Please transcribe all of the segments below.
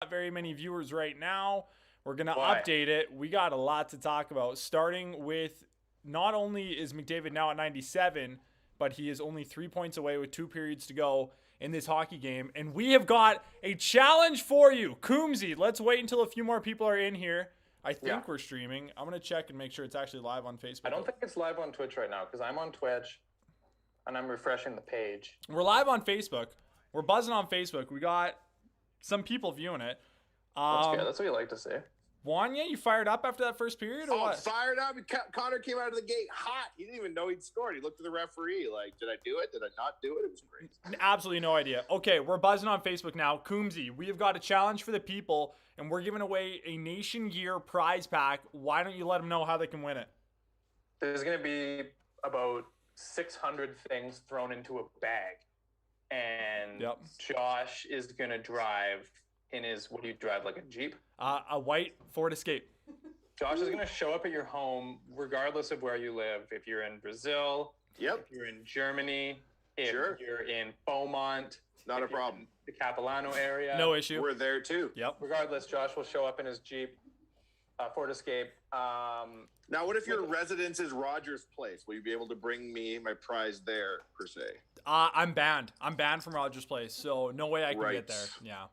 Not very many viewers right now. We're going to Why? update it. We got a lot to talk about, starting with not only is McDavid now at 97, but he is only 3 points away with 2 periods to go in this hockey game. And we have got a challenge for you. Coombsy, let's wait until a few more people are in here. I think Yeah. we're streaming. I'm going to check and make sure it's actually live on Facebook. I don't think it's live on Twitch right now because I'm on Twitch and I'm refreshing the page. We're live on Facebook. We're buzzing on Facebook. We got some people viewing it. That's good. That's what you like to see. Wanya, you fired up after that first period or Oh, what? fired up. Connor came out of the gate hot. He didn't even know he'd scored. He looked at the referee like, did I do it? Did I not do it? It was great. Absolutely no idea. Okay, we're buzzing on Facebook now. Coombsy, we have got a challenge for the people, and we're giving away a Nation Gear prize pack. Why don't you let them know how they can win it? There's going to be about 600 things thrown into a bag. And Yep. Josh is going to drive in his, what do you drive, like a Jeep? A white Ford Escape. Josh is going to show up at your home regardless of where you live. If you're in Brazil, Yep. if you're in Germany, if Sure. you're in Beaumont, Not a if you're problem. in the Capilano area. No issue. We're there too. Yep. Regardless, Josh will show up in his Jeep, Ford Escape. Now, what if your residence is Rogers Place? Will you be able to bring me my prize there, per se? I'm banned. I'm banned from Rogers Place, so no way I can Right. get there. Yeah.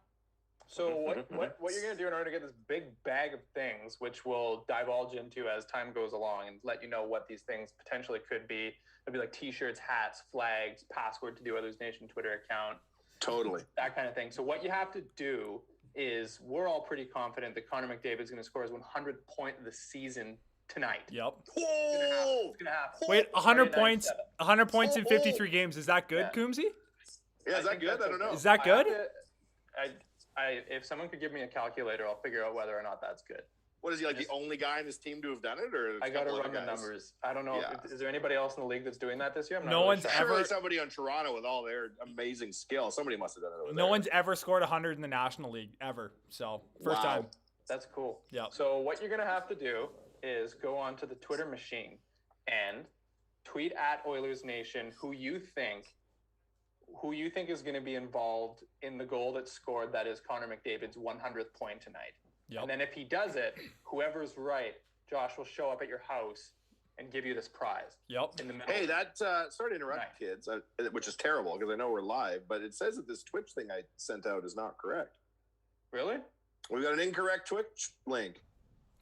So what you're going to do in order to get this big bag of things, which we'll divulge into as time goes along and let you know what these things potentially could be. It'll be like T-shirts, hats, flags, password to do Others Nation Twitter account, Totally. that kind of thing. So what you have to do is we're all pretty confident that Connor McDavid's going to score his 100th point of the season tonight. Yep. Oh! It's going to happen. Wait, 100 Friday night, points. 7. 100 points in 53 games. Is that good, Yeah. Coombsy? Yeah, is that think good? that's I don't know. Is that I good? have to- if someone could give me a calculator, I'll figure out whether or not that's good. What is he, like the only guy in his team to have done it? Or I got to to run the numbers. I don't know. Yeah. Is there anybody else in the league that's doing that this year? I'm not No really one's sure. ever- Surely somebody on Toronto with all their amazing skill. Somebody must have done it over there. No one's ever scored 100 in the National League, ever. So, first Wow. time. That's cool. Yep. So what you're gonna have to do is go onto the Twitter machine and tweet at Oilers Nation who you think is going to be involved in the goal that's scored. That is Connor McDavid's 100th point tonight. Yep. And then if he does it, whoever's right, Josh will show up at your house and give you this prize Yep. in the middle. Hey, that sorry to interrupt, Right. kids, which is terrible because I know we're live, but it says that this Twitch thing I sent out is not correct. Really? We got an incorrect Twitch link.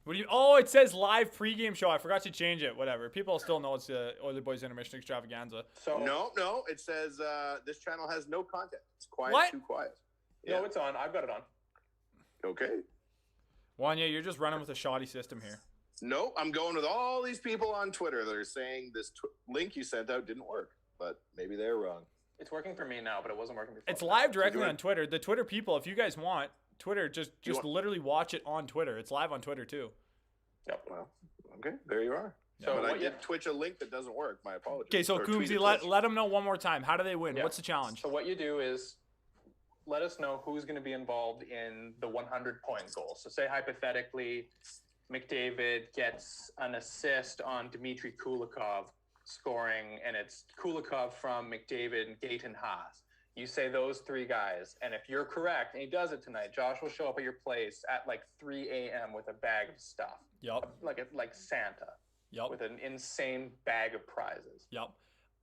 What do you? Oh, it says live pregame show. I forgot to change it. Whatever. People still know it's the Oiler Boys Intermission Extravaganza. So No, it says this channel has no content. It's quiet, What? too quiet. No, it's on. I've got it on. Okay. Wanya, you're just running with a shoddy system here. No, I'm going with all these people on Twitter that are saying this link you sent out didn't work, but maybe they're wrong. It's working for me now, but it wasn't working before. It's live directly want- on Twitter. The Twitter people, if you guys want Twitter, just want- literally watch it on Twitter. It's live on Twitter too. Yep. Well, okay, there you are. So but I what you- did Twitch a link that doesn't work. My apologies. Okay, so Or tweet Coombsy, it let Twitch. them know one more time. How do they win? Yeah. What's the challenge? So what you do is let us know who's going to be involved in the 100-point goal. So say hypothetically, McDavid gets an assist on Dmitry Kulikov scoring, and it's Kulikov from McDavid and Gaten Haas. You say those three guys, and if you're correct, and he does it tonight, Josh will show up at your place at like 3 a.m. with a bag of stuff, Yep. like Santa, Yep. with an insane bag of prizes. Yep.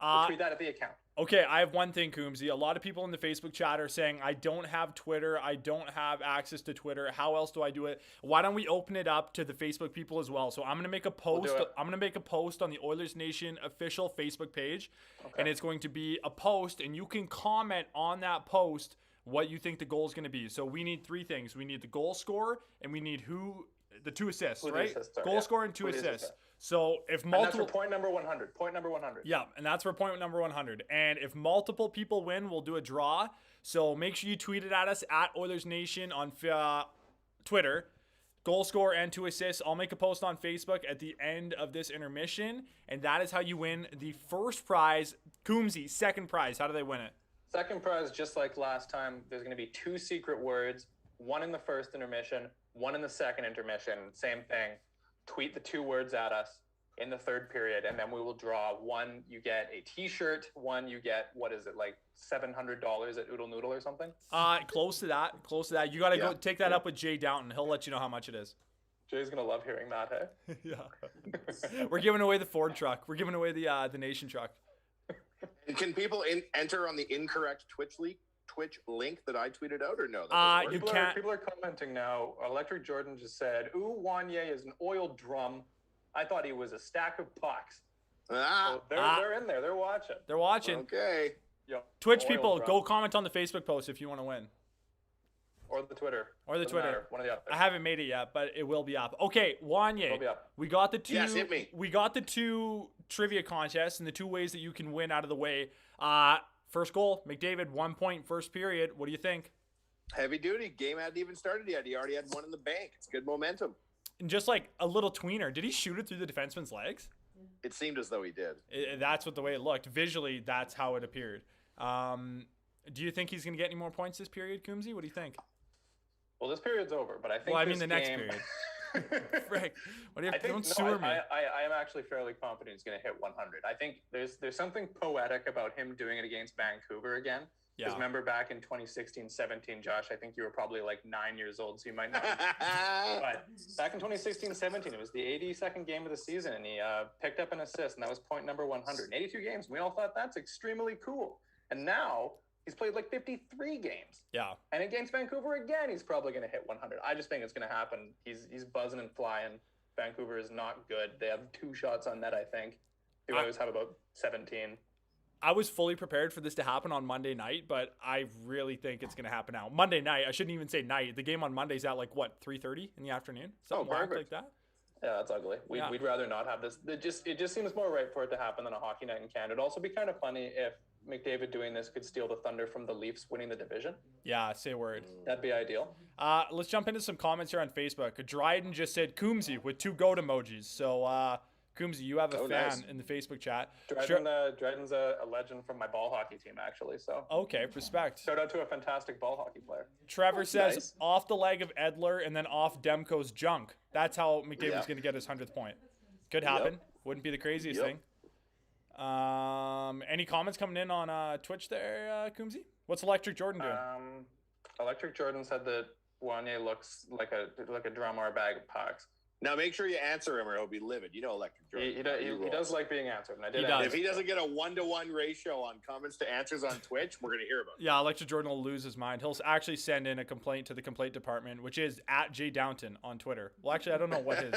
We'll tweet that at the account. Okay, I have one thing, Coombsy. A lot of people in the Facebook chat are saying, I don't have Twitter. I don't have access to Twitter. How else do I do it? Why don't we open it up to the Facebook people as well? So I'm going to make a post. do it. I'm going to make a post on the Oilers Nation official Facebook page. And it's going to be a post, and you can comment on that post what you think the goal is going to be. So we need 3 things. We need the goal scorer, and we need the 2 assists, Who the right? assists are, Goal yeah. scorer and 2 Who the assists. assists So if And that's multiple... for point number 100. Point number 100. Yeah, and that's for point number 100. And if multiple people win, we'll do a draw. So make sure you tweet it at us at Oilers Nation on Twitter. Goal score and 2 assists. I'll make a post on Facebook at the end of this intermission. And that is how you win the first prize. Coombsy, second prize. How do they win it? Second prize, just like last time, there's going to be 2 secret words, one in the first intermission, one in the second intermission. Same thing. Tweet the 2 words at us. in the third period, and then we will draw one. You get a T-shirt. One you get, what is it, like $700 at Oodle Noodle or something? Close to that. Close to that. You got to go take that up with Jay Downton. He'll let you know how much it is. Jay's gonna love hearing that, hey? Yeah. We're giving away the Ford truck. We're giving away the Nation truck. And can people enter on the incorrect Twitch link that I tweeted out, or no? You can't. People are commenting now. Electric Jordan just said, "Ooh, Wanye is an oil drum. I thought he was a stack of pucks." So they're in there. They're watching. They're watching. Okay. Yo, Twitch people, go comment on the Facebook post if you want to win. Or the Twitter. Or the Doesn't Twitter. matter. One of the other. I haven't made it yet, but it will be up. Okay, Wanye. It'll be up. We got the two. Yes, hit me. We got the two trivia contests and the two ways that you can win out of the way. First goal, McDavid, 1 point, first period. What do you think? Heavy duty. Game hadn't even started yet. He already had one in the bank. It's good momentum. And just like a little tweener, did he shoot it through the defenseman's legs? It seemed as though he did. That's what the way it looked. Visually, that's how it appeared. Do you think he's going to get any more points this period, Coombsy? What do you think? Well, this period's over, but I think. Well, I mean this the next game... period. Frick. What do you I think, don't sewer me. I am actually fairly confident he's going to hit 100. I think there's something poetic about him doing it against Vancouver again. Because remember back in 2016-17, Josh, I think you were probably like 9 years old, so you might not. But back in 2016-17, it was the 82nd game of the season, and he picked up an assist, and that was point number 100. In 82 games, we all thought that's extremely cool. And now he's played like 53 games. Yeah. And against Vancouver again, he's probably going to hit 100. I just think it's going to happen. He's buzzing and flying. Vancouver is not good. They have 2 shots on net, I think. The Oilers have about 17. I was fully prepared for this to happen on Monday night, but I really think it's going to happen now. Monday night, I shouldn't even say night. The game on Monday's at like, what, 3:30 in the afternoon? Something like that? Yeah, that's ugly. We'd rather not have this. It just seems more right for it to happen than a hockey night in Canada. It'd also be kind of funny if McDavid doing this could steal the thunder from the Leafs winning the division. Yeah, say a word. That'd be ideal. Let's jump into some comments here on Facebook. Dryden just said Coombsy with 2 goat emojis. So, Coombsy, you have a fan in the Facebook chat. Dryden's a legend from my ball hockey team, actually. So okay, respect. Shout out to a fantastic ball hockey player. Trevor says off the leg of Edler and then off Demko's junk. That's how McDavid's going to get his 100th point. Could happen. Wouldn't be the craziest thing. Any comments coming in on Twitch there, Coombsy? What's Electric Jordan doing? Electric Jordan said that Wanye looks like a drum or a bag of pucks. Now make sure you answer him or he'll be livid. You know Electric Jordan. He does like being answered. And If he doesn't get a 1-to-1 ratio on comments to answers on Twitch, we're going to hear about it. Yeah, Electric Jordan will lose his mind. He'll actually send in a complaint to the complaint department, which is at Jay Downton on Twitter. Well, actually, I don't know what his...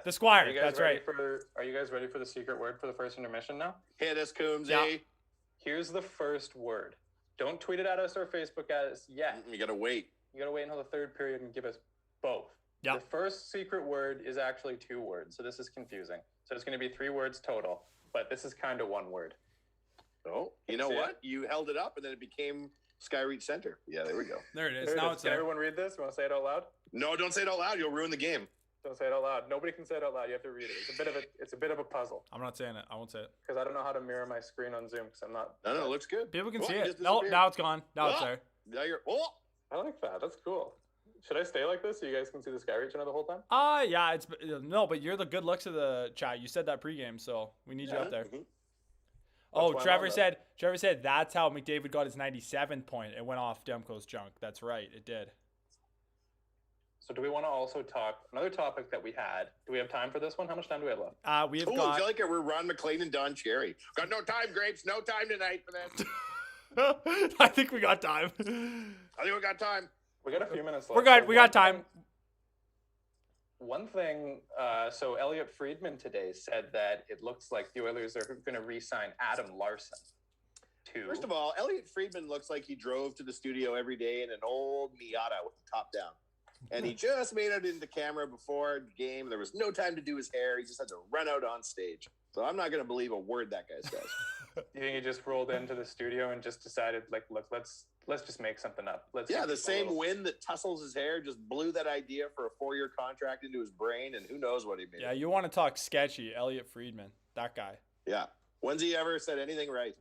The Squire, that's right. Are you guys ready for the secret word for the first intermission now? Hit us, Coombsy. Yeah. Here's the first word. Don't tweet it at us or Facebook at us yet. You got to wait. You got to wait until the third period and give us both. Yep. The first secret word is actually 2 words, so this is confusing. So it's going to be 3 words total, but this is kind of 1 word. Oh, you know what? You held it up, and then it became Skyreach Center. Yeah, there we go. There it is. Can everyone read this? You want to say it out loud? No, don't say it out loud. You'll ruin the game. Don't say it out loud. Nobody can say it out loud. You have to read it. It's a bit of a puzzle. I'm not saying it. I won't say it. Because I don't know how to mirror my screen on Zoom because I'm not. No, it looks good. People can see it. No, now it's gone. Now it's there. Now you're. I like that. That's cool. Should I stay like this so you guys can see the Skyreach Center the whole time? Yeah, no, but you're the good looks of the chat. You said that pregame, so we need you up there. Mm-hmm. Oh, Trevor said that's how McDavid got his 97th point. It went off Demko's junk. That's right, it did. So do we want to also talk another topic that we had? Do we have time for this one? How much time do we have left? We have I feel like we're Ron McLean and Don Cherry. Got no time, Grapes. No time tonight for this. I think we got time. We got time. We got a few minutes left. We're good. We got time. One thing, so Elliot Friedman today said that it looks like the Oilers are going to re-sign Adam Larson. First of all, Elliot Friedman looks like he drove to the studio every day in an old Miata with the top down. And he just made it into camera before the game. There was no time to do his hair. He just had to run out on stage. So I'm not going to believe a word that guy says. You think he just rolled into the studio and just decided, like, look, let's just make something up. The same wind that tussles his hair just blew that idea for a 4-year contract into his brain, and who knows what he made. Yeah, you want to talk sketchy, Elliot Friedman, that guy. Yeah. When's he ever said anything right?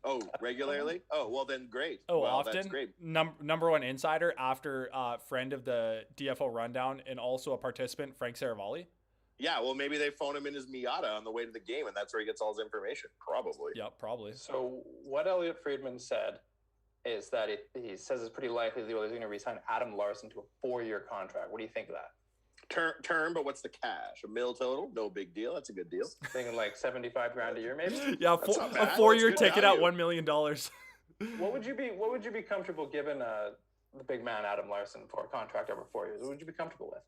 Oh, regularly? Oh, well then great. Oh, well, often? That's great. Number one insider after friend of the DFO Rundown and also a participant, Frank Saravalli. Yeah, well, maybe they phone him in his Miata on the way to the game, and that's where he gets all his information. Probably. Yep, probably. So what Elliot Friedman said is that he says it's pretty likely the Oilers are going to re-sign Adam Larson to a 4-year contract. What do you think of that? Term, but what's the cash? A mil total? No big deal. That's a good deal. Thinking like $75,000 a year, maybe. Yeah, That's not a bad. 4-year That's good ticket at value. $1 million. What would you be comfortable giving the big man Adam Larson for a contract over 4 years? What would you be comfortable with?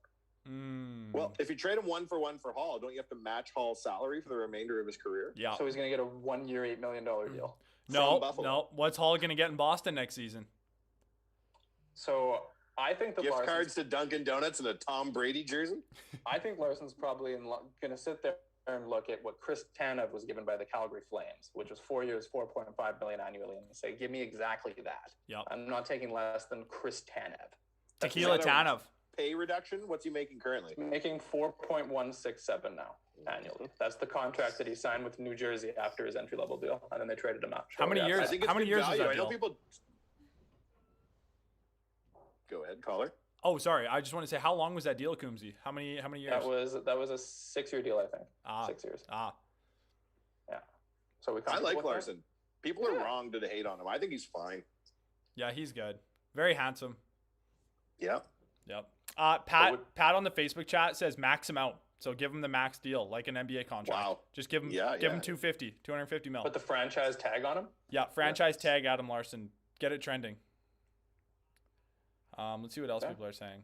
Well, if you trade him 1 for 1 for Hall, don't you have to match Hall's salary for the remainder of his career? Yeah. So he's going to get a 1-year, $8 million deal. No, Buffalo. no. What's Hall going to get in Boston next season? So I think the Gift cards to Dunkin' Donuts and a Tom Brady jersey? I think Larson's probably going to sit there and look at what Chris Tanev was given by the Calgary Flames, which was 4 years, $4.5 million annually, and say, give me exactly that. Yep. I'm not taking less than Chris Tanev. Tequila Tanev. Pay reduction? What's he making currently? Making $4.167 now annually. That's the contract that he signed with New Jersey after his entry-level deal, and then they traded him out. How many years? I think it's How many good years is value. that I know deal? people. Go ahead, caller. Oh, sorry. I just want to say, how long was that deal, Coombsy? How many years? That was a 6-year deal, I think. 6 years. Yeah. So we. I like Larson. That? People are wrong to hate on him. I think he's fine. Yeah, he's good. Very handsome. Yeah. Yep. Pat on the Facebook chat says max him out. So give him the max deal, like an NBA contract. Wow. Just give him him 250 mil. Put the franchise tag on him? Yeah, franchise tag Adam Larson. Get it trending. Let's see what else people are saying.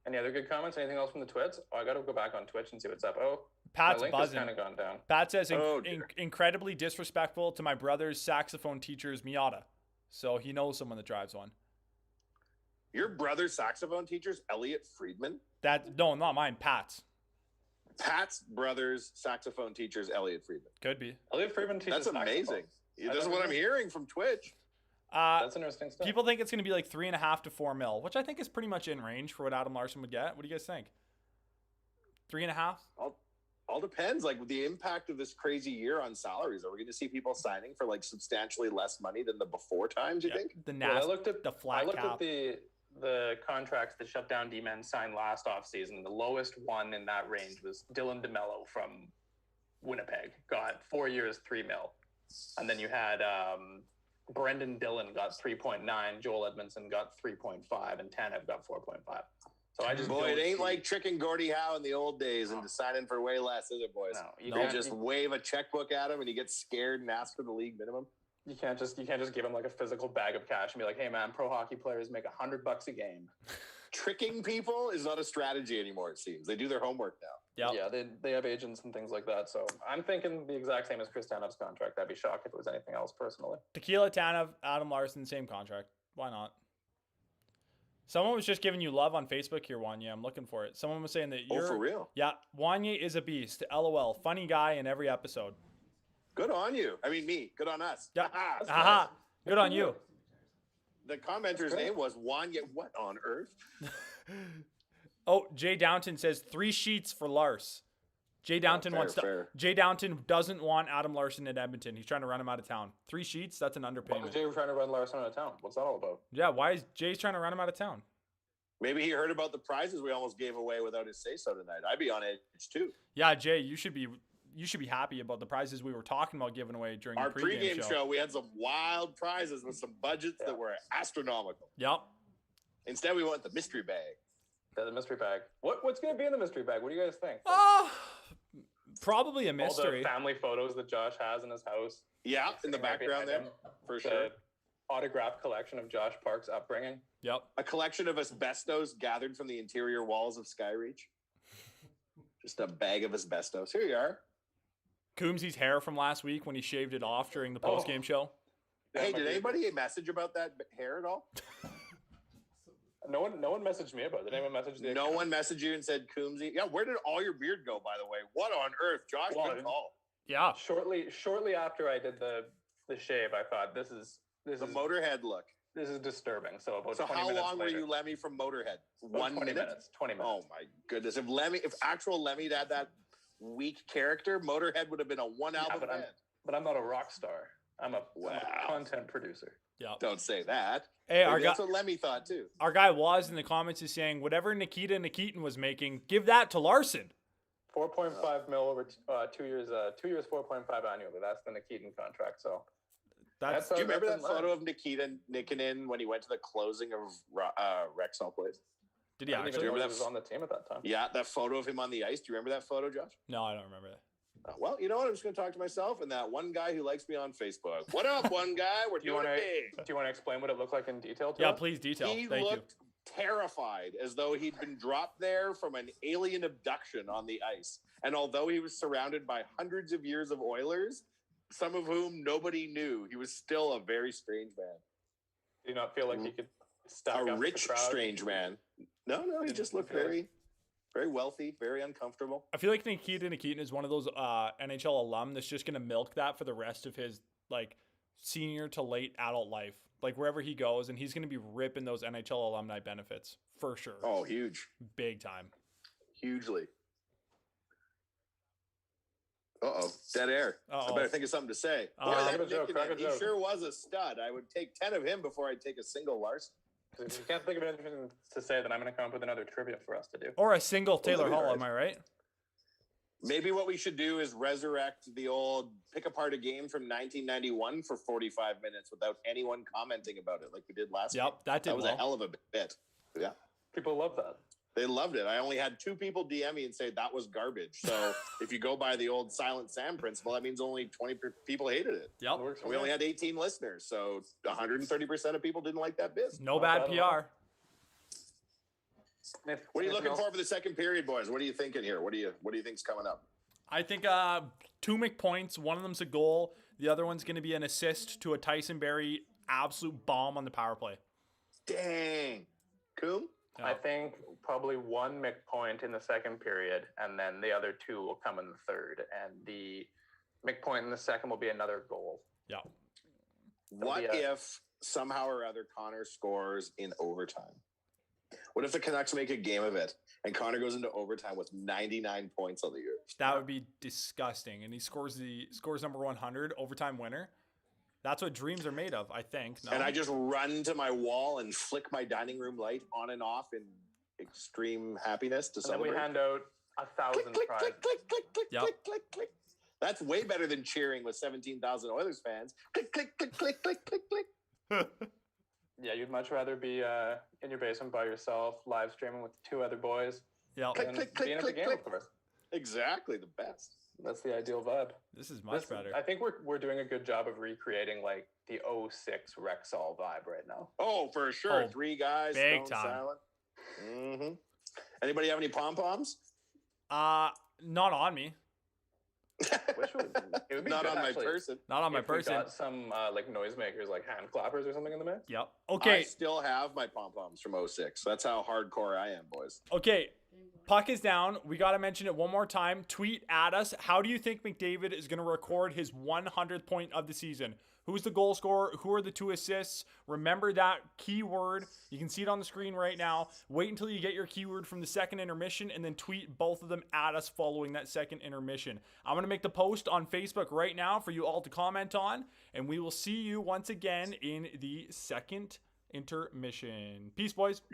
Any other good comments? Anything else from the Twits? Oh, I got to go back on Twitch and see what's up. Oh, Pat's my link buzzing. has kind of gone down. Pat says dear. incredibly disrespectful to my brother's saxophone teacher's Miata. So he knows someone that drives one. Your brother's saxophone teacher's Elliot Friedman? No, not mine. Pat's. Pat's brother's saxophone teacher's Elliot Friedman. Could be. Elliot Friedman teaches That's amazing. saxophone. That's what I'm hearing from Twitch. That's interesting stuff. People think it's going to be like 3.5 to 4 mil, which I think is pretty much in range for what Adam Larson would get. What do you guys think? 3.5? All depends. Like with the impact of this crazy year on salaries, are we going to see people signing for like substantially less money than the before times? You think? The Well, nasty, I looked at the flat I looked cap. at the contracts that shutdown D-men signed last offseason. The lowest one in that range was Dylan DeMello from Winnipeg. Got 4 years, $3 million. And then you had Brendan Dillon got 3.9, Joel Edmondson got 3.5, and Tanev got 4.5. So I just Boy, it ain't like tricking Gordie Howe in the old days and deciding for way less, is it, boys? No, you You can't just wave a checkbook at him and he gets scared and asks for the league minimum. You can't just give him like a physical bag of cash and be like, "Hey man, pro hockey players make $100 a game." Tricking people is not a strategy anymore. It seems they do their homework now. Yep. Yeah, they have agents and things like that. So I'm thinking the exact same as Chris Tanev's contract. I'd be shocked if it was anything else personally. Tequila Tanev, Adam Larson, same contract. Why not? Someone was just giving you love on Facebook here, Wanye. I'm looking for it. Someone was saying that you're... Oh, for real? Yeah, Wanye is a beast. LOL. Funny guy in every episode. Good on you. I mean, me. Good on us. Yeah. Haha. Haha. Good on you. The commenter's name was Wanya. What on earth? Oh, Jay Downton says 3 sheets for Lars. Jay Downton fair. Jay Downton doesn't want Adam Larson in Edmonton. He's trying to run him out of town. 3 sheets? That's an Why was underpayment. Jay trying to run Larson out of town? What's that all about? Yeah, why is Jay's trying to run him out of town? Maybe he heard about the prizes we almost gave away without his say so tonight. I'd be on edge too. Yeah, Jay, you should be happy about the prizes we were talking about giving away during Our the pregame show, we had some wild prizes with some budgets that were astronomical. Yep. Instead, we went the mystery bag. Yeah, the mystery bag. What's going to be in the mystery bag? What do you guys think? Probably a All mystery. the family photos that Josh has in his house. Yeah, in the Sitting right background there, behind him. for The sure. autograph collection of Josh Park's upbringing. Yep. A collection of asbestos gathered from the interior walls of Skyreach. Just a bag of asbestos. Here you are. Coombsy's hair from last week when he shaved it off during the post-game show. Hey, Yeah, did anybody message about that hair at all? No one messaged me about it. Did anyone message the No account? one messaged you and said, Coombsy. Yeah, where did all your beard go, by the way? What on earth? Josh, Well, good call. Yeah. Shortly after I did the shave, I thought this is The Motorhead look. this is disturbing. So about So 20 how minutes long were later, you Lemmy from Motorhead? about 1 20 minute? minutes. 20 minutes. Oh my goodness! If actual Lemmy had that weak character, Motorhead would have been a one album but band. I'm not a rock star. I'm a Wow. content producer. Yeah. Don't say that. Hey, Maybe that's what Lemmy thought too. our guy was in the comments is saying whatever Nikita Nikitin was making, give that to Larson. 4.5 mil over 2 years. 2 years, 4.5 annually. That's the Nikitin contract. So That's Do you remember that photo of Nikita Nikkinen when he went to the closing of Rexall Place? did he I didn't actually? even know he was on the team at that time. Yeah, that photo of him on the ice. Do you remember that photo, Josh? No, I don't remember that. Well, you know what? I'm just going to talk to myself and that one guy who likes me on Facebook. What up, one guy? We're doing it big. Do you want to explain what it looked like in detail? Yeah, us? please detail. He Thank you. looked terrified, as though he'd been dropped there from an alien abduction on the ice. And although he was surrounded by hundreds of years of Oilers, some of whom nobody knew, he was still a very strange man. Do you not feel like he could stack up A with rich, the crowd? strange man. No, he just looked very, very wealthy, very uncomfortable. I feel like Nikita Nikitin is one of those NHL alum that's just going to milk that for the rest of his like senior to late adult life. Like wherever he goes, and he's going to be ripping those NHL alumni benefits for sure. Oh, huge. Big time. Hugely. Uh-oh. Dead air. Uh-oh. I better think of something to say. Boy, Crack that a joke, Nikkinen, he joke. sure was a stud. I would take 10 of him before I'd take a single Larson. If you can't think of anything to say, then I'm going to come up with another trivia for us to do. Or a single Taylor that'd be Hall, nice. am I right? Maybe what we should do is resurrect the old pick apart a game from 1991 for 45 minutes without anyone commenting about it like we did last Yep, game. that did That was well. a hell of a bit. Yeah. People love that. They loved it. I only had 2 people DM me and say that was garbage. So if you go by the old Silent Sam principle, that means only 20 people hated it. Yep. It works for And we me. only had 18 listeners, so 130% of people didn't like that bit. No Not bad bad at all. PR. What are you looking Anything for the second period, boys? What are you thinking here? What do you think's coming up? I think 2 McPoints. One of them's a goal. The other one's going to be an assist to a Tyson Berry absolute bomb on the power play. Dang. Cool. I think probably 1 McPoint in the second period, and then the other 2 will come in the third. And the McPoint in the second will be another goal. Yeah. What be if somehow or other Connor scores in overtime? What if the Canucks make a game of it and Connor goes into overtime with 99 points on the year? That would be disgusting. And he scores number 100 overtime winner. That's what dreams are made of, I think. No? And I just run to my wall and flick my dining room light on and off in extreme happiness to And then we celebrate. hand out 1,000 Click, click, prizes. click, click, click, click, Yep. click, click, click. That's way better than cheering with 17,000 Oilers fans. Click, click, click, click, click, click, click. Yeah, you'd much rather be in your basement by yourself, live streaming with 2 other boys, Yep. Click, than click, click, being at click, the game, click. of course. Exactly, the best. That's the ideal vibe. This is much This- better. I think we're doing a good job of recreating like the 06 Rexall vibe right now. Oh, for sure. Oh, 3 guys, big stone time. silent. Mm-hmm. Anybody have any pom-poms? Not on me. Wish it would be Not good, on my actually, person. Not on my if we person. got some like noisemakers, like hand clappers or something in the mix. Yep. I Okay. still have my pom-poms from 06. That's how hardcore I am, boys. Okay. Puck is down. We got to mention it one more time. Tweet at us. How do you think McDavid is going to record his 100th point of the season? Who's the goal scorer? Who are the 2 assists? Remember that keyword. You can see it on the screen right now. Wait until you get your keyword from the second intermission and then tweet both of them at us following that second intermission. I'm going to make the post on Facebook right now for you all to comment on, and we will see you once again in the second intermission. Peace, boys.